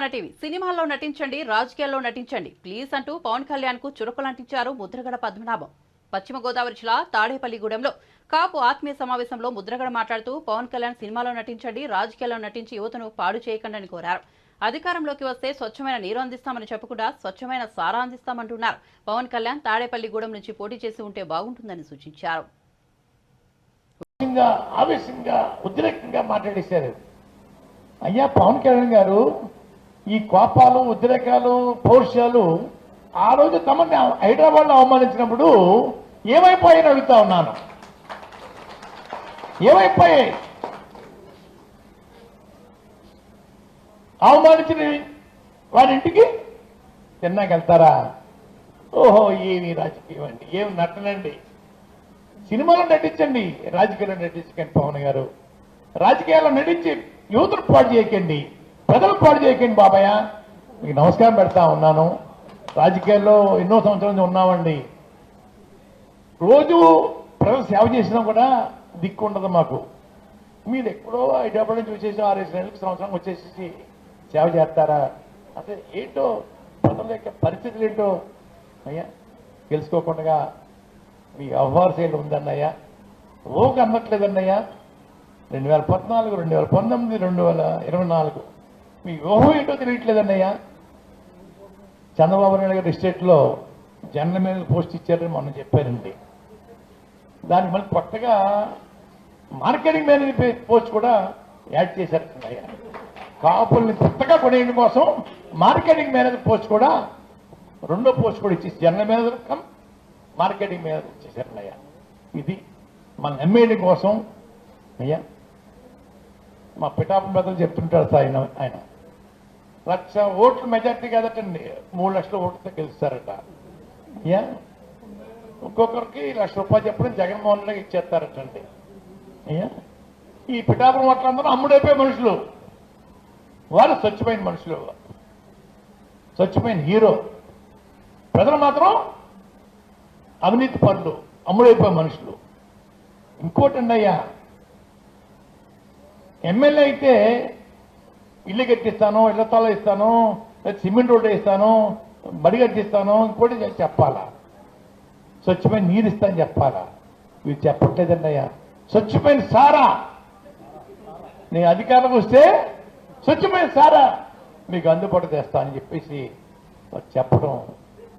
మన టీవీ సినిమాల్లో నటించండి, రాజకీయాల్లో నటించండి ప్లీజ్ అంటూ పవన్ కళ్యాణ్ కు చురకలంటించారు ముద్రగడ పద్మనాభం. పశ్చిమ గోదావరి జిల్లా తాడేపల్లిగూడెంలో కాపు ఆత్మీయ సమావేశంలో ముద్రగడ మాట్లాడుతూ పవన్ కళ్యాణ్ సినిమాలో నటించండి, రాజకీయాల్లో నటించి యువతను పాడు చేయకండి కోరారు. అధికారంలోకి వస్తే స్వచ్ఛమైన నీరు అందిస్తామని చెప్పకుండా స్వచ్ఛమైన సారా అందిస్తామంటున్నారు. పవన్ కళ్యాణ్ తాడేపల్లిగూడెం నుంచి పోటీ చేసి ఉంటే బాగుంటుందని సూచించారు. ఆవేశంగా ఉద్రేకంగా మాట్లాడేశారు. అయ్యా పవన్ కళ్యాణ్ గారు, ఈ కోపాలు, ఉద్రేకాలు, పౌరుషాలు ఆ రోజు తమని హైదరాబాద్ లో అవమానించినప్పుడు ఏమైపోయాయని అడుగుతా ఉన్నాను. ఏమైపోయాయి? అవమానించిన వారి ఇంటికి తిన్నాకెళ్తారా? ఓహో, ఏమి రాజకీయం అండి, ఏమి నటనండి. సినిమాలో నటించండి, రాజకీయాల్లో నటించకండి. పవన్ గారు, రాజకీయాల్లో నటించి యువతను పాడు చేయకండి, ప్రజలు పాడు చేయకండి. బాబాయ్, మీకు నమస్కారం పెడతా ఉన్నాను. రాజకీయాల్లో ఎన్నో సంవత్సరాల నుంచి ఉన్నామండి. రోజు ప్రజలు సేవ చేసినా కూడా దిక్కు ఉండదు మాకు. మీరు ఎక్కడో హైదరాబాద్ నుంచి వచ్చేసి 6 నెలలకు సంవత్సరం వచ్చేసి సేవ చేస్తారా? అసలు ఏంటో ప్రజల యొక్క పరిస్థితులు ఏంటో అయ్యా తెలుసుకోకుండా మీ వ్యవహార శైలి ఉందన్నయ్యా. ఓకు అన్నట్లేదన్నయ్యా. 2014, 2019, 2024 మీ వ్యూహం ఏంటో తెలియట్లేదన్నయ్యా. చంద్రబాబు నాయుడు గారి స్టేట్లో జనరల్ మేనేజర్ పోస్ట్ ఇచ్చారని మొన్న చెప్పారండి. దానికి మళ్ళీ కొత్తగా మార్కెటింగ్ మేనేజర్ పోస్ట్ కూడా యాడ్ చేశారన్నయ్యా. కాపుల్ని కొత్తగా కొనేయడం కోసం మార్కెటింగ్ మేనేజర్ పోస్ట్ కూడా, రెండో పోస్ట్ కూడా ఇచ్చేసి general manager cum marketing manager ఇచ్చేసారన్నయ్యా. ఇది మన ఎమ్మెల్యే కోసం అయ్యా. మా పిఠాపురం పెద్దలు చెప్తుంటారు సార్, ఆయన 1,00,000 ఓట్లు మెజార్టీ కదటండి, 3 లక్షల ఓట్లతో గెలుస్తారట. అయ్యా, ఒక్కొక్కరికి ₹1,00,000 చెప్పడం జగన్మోహన్ రెడ్డికి ఇచ్చేస్తారటండి. అయ్యా, ఈ పిఠాపురం ఓట్లందరూ అమ్ముడైపోయే మనుషులు, వారు స్వచ్ఛమైన మనుషులు, స్వచ్ఛమైన హీరో. ప్రజలు మాత్రం అవినీతి పనులు, అమ్ముడైపోయే మనుషులు. ఇంకోటండి అయ్యా, ఎమ్మెల్యే అయితే ఇల్లు కట్టిస్తాను, ఇళ్ల తాళ ఇస్తాను, సిమెంట్ రోడ్డు ఇస్తాను, బడి కట్టిస్తాను, ఇంకోటి చెప్పాలా. స్వచ్ఛమైన నీరు ఇస్తాను చెప్పాలా. మీరు చెప్పట్లేదండి అయ్యా. స్వచ్ఛమైన సారా, నేను అధికారం వస్తే స్వచ్ఛమైన సారా మీకు అందుబాటు చేస్తా అని చెప్పేసి చెప్పడం